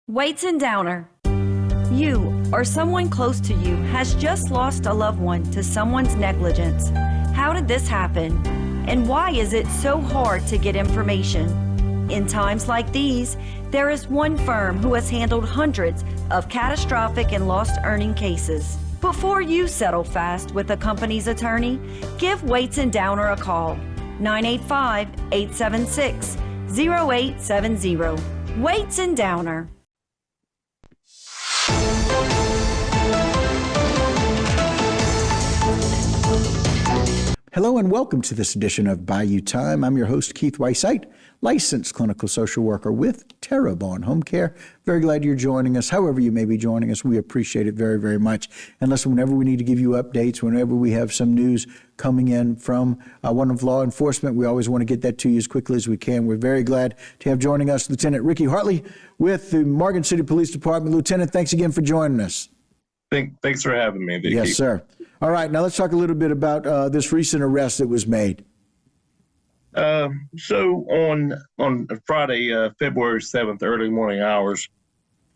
Weights and Downer. You or someone close to you has just lost a loved one to someone's negligence. How did this happen? And why is it so hard to get information? In times like these, there is one firm who has handled hundreds of catastrophic and lost earning cases. Before you settle fast with a company's attorney, give Weights and Downer a call. 985-876-0870. Weights and Downer. Hello and welcome to this edition of Bayou Time. I'm your host, Keith Weissite, licensed clinical social worker with Terrebonne Home Care. Very glad you're joining us. However you may be joining us, we appreciate it very, very much. And listen, whenever we need to give you updates, whenever we have some news coming in from one of law enforcement, we always want to get that to you as quickly as we can. We're very glad to have joining us Lieutenant Ricky Hartley with the Morgan City Police Department. Lieutenant, thanks again for joining us. Thanks for having me. Yes, sir. All right, now let's talk a little bit about this recent arrest that was made. So on Friday, February 7th, early morning hours,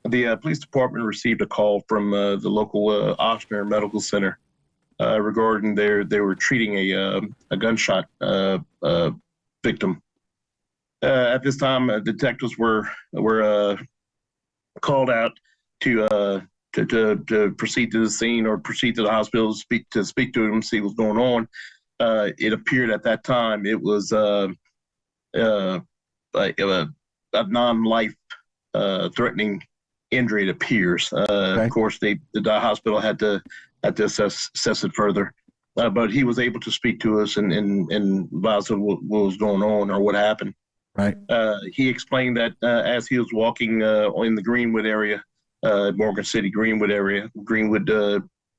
the police department received a call from the local Ochsner Medical Center regarding they were treating a gunshot victim. At this time, detectives were called out to proceed to the scene or proceed to the hospital to speak to him, see what's going on. It appeared at that time it was like a non-life threatening injury. It appears. Okay. Of course, the hospital had to assess it further. But he was able to speak to us and advise of what was going on or what happened. Right. He explained that as he was walking in the Greenwood area, Morgan City Greenwood area, Greenwood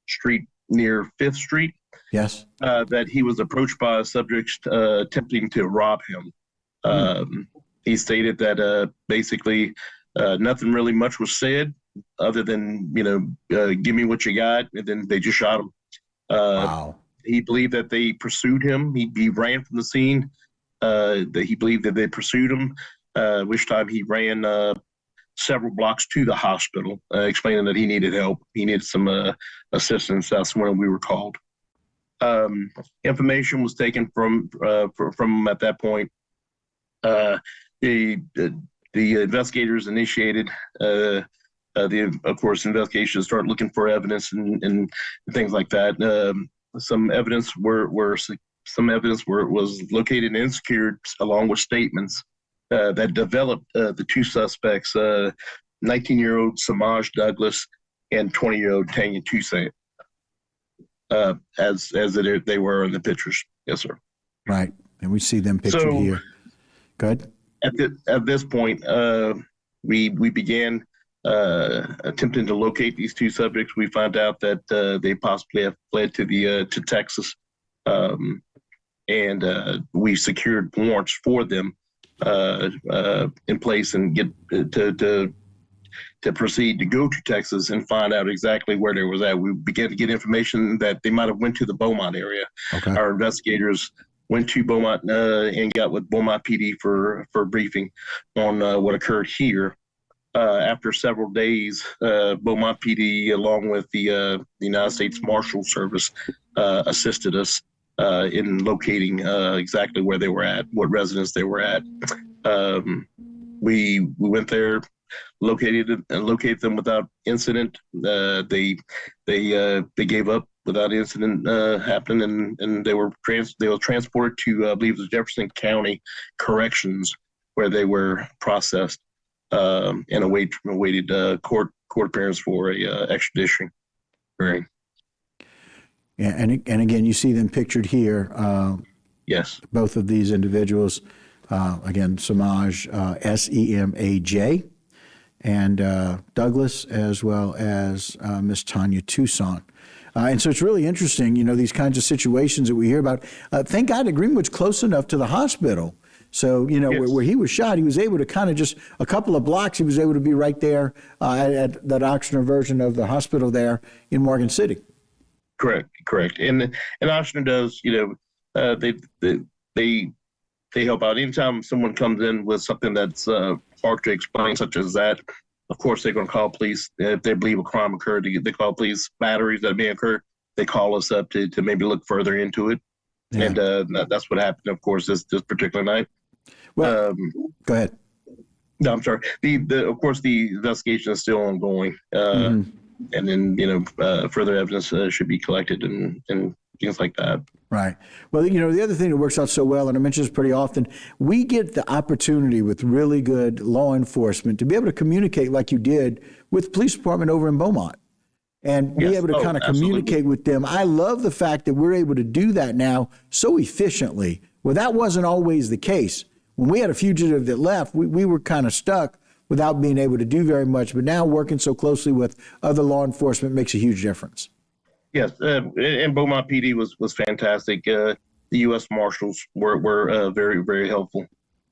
Street near 5th Street. Yes. That he was approached by a subject attempting to rob him. He stated that basically nothing really much was said other than, give me what you got, and then they just shot him. Wow. He believed that they pursued him. He ran from the scene. That he believed that they pursued him, which time he ran several blocks to the hospital, explaining that he needed help. He needed some assistance. That's when we were called. Information was taken from him at that point. The investigators initiated of course, investigations start looking for evidence and things like that. Some evidence was located and secured along with statements that developed the two suspects, 19-year-old Samaj Douglas and 20-year-old Tanya Toussaint, as they were in the pictures. Yes, sir. Right, and we see them pictured here. Good. At this point, we began attempting to locate these two subjects. We found out that they possibly have fled to Texas, and we secured warrants for them in place and get to proceed to go to Texas and find out exactly where they was at. We began to get information that they might have went to the Beaumont area. Okay. Our investigators went to Beaumont and got with Beaumont PD for a briefing on what occurred here. After several days, Beaumont PD, along with the United States Marshal Service, assisted us in locating exactly where they were at, what residence they were at. We went there, located them without incident. They gave up without incident happening, and they were transported to I believe the Jefferson County Corrections, where they were processed and awaited court appearance for a extradition hearing. Yeah, and again, you see them pictured here. Yes. Both of these individuals, again, Samaj, S-E-M-A-J, and Douglas, as well as Miss Tanya Toussaint. And so it's really interesting, these kinds of situations that we hear about. Thank God that Greenwood's close enough to the hospital. So, yes. where he was shot, he was able to kind of just a couple of blocks, he was able to be right there at that Ochsner version of the hospital there in Morgan City. Correct. And Ochsner does, they help out. Anytime someone comes in with something that's hard to explain, such as that, Of course, they're going to call police if they believe a crime occurred. They call police batteries that may occur. They call us up to maybe look further into it. Yeah. And that's what happened, of course, this particular night. Well, go ahead. No, I'm sorry. Of course, the investigation is still ongoing. And then, further evidence should be collected and things like that. Right. Well, the other thing that works out so well, and I mention this pretty often, we get the opportunity with really good law enforcement to be able to communicate like you did with the police department over in Beaumont and be able to kind of communicate with them. I love the fact that we're able to do that now so efficiently. Well, that wasn't always the case. When we had a fugitive that left, we were kind of stuck without being able to do very much. But now working so closely with other law enforcement makes a huge difference. Yes, and Beaumont PD was fantastic. The U.S. Marshals were very, very helpful,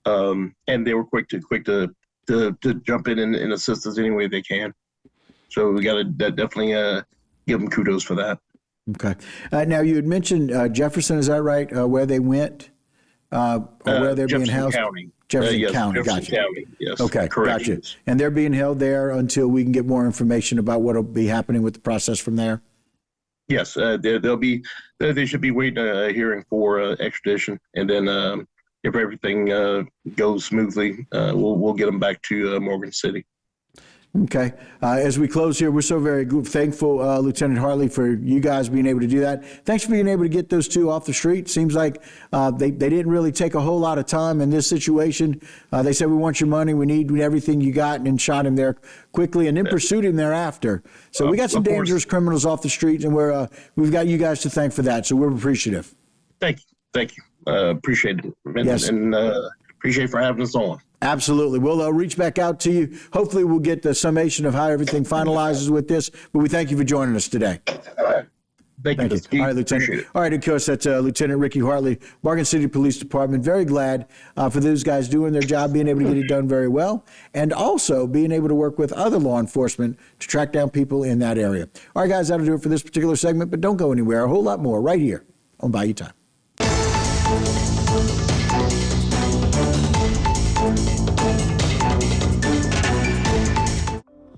and they were quick to jump in and assist us any way they can. So we got to definitely give them kudos for that. Okay. Now you had mentioned Jefferson, is that right? Where they went, or where they're Jefferson being housed? County. Jefferson Yes, County. Jefferson Gotcha. County. Yes. Okay. Correct. Gotcha. And they're being held there until we can get more information about what will be happening with the process from there. Yes, they should be waiting a hearing for extradition, and then if everything goes smoothly, we'll get them back to Morgan City. Okay. As we close here, we're so very thankful, Lieutenant Hartley, for you guys being able to do that. Thanks for being able to get those two off the street. Seems like they didn't really take a whole lot of time in this situation. They said, we want your money, we need everything you got, and then shot him there quickly and then pursued him thereafter. So we got some dangerous criminals off the street, and we've got you guys to thank for that. So we're appreciative. Thank you. Appreciate it. Yes. And appreciate for having us on. Absolutely. We'll reach back out to you. Hopefully we'll get the summation of how everything finalizes with this, but we thank you for joining us today. Thank you. All right, Lieutenant. All right, of course, that's Lieutenant Ricky Hartley, Morgan City Police Department. Very glad for those guys doing their job, being able to get it done very well, and also being able to work with other law enforcement to track down people in that area. All right, guys, that'll do it for this particular segment, but don't go anywhere. A whole lot more right here on Bayou Time.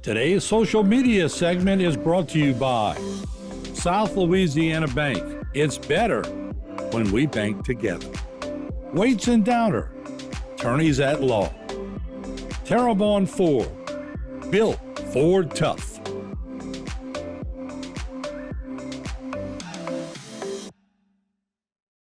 Today's social media segment is brought to you by South Louisiana Bank. It's better when we bank together. Waits and Downer, attorneys at law. Terrebonne Ford, built Ford tough.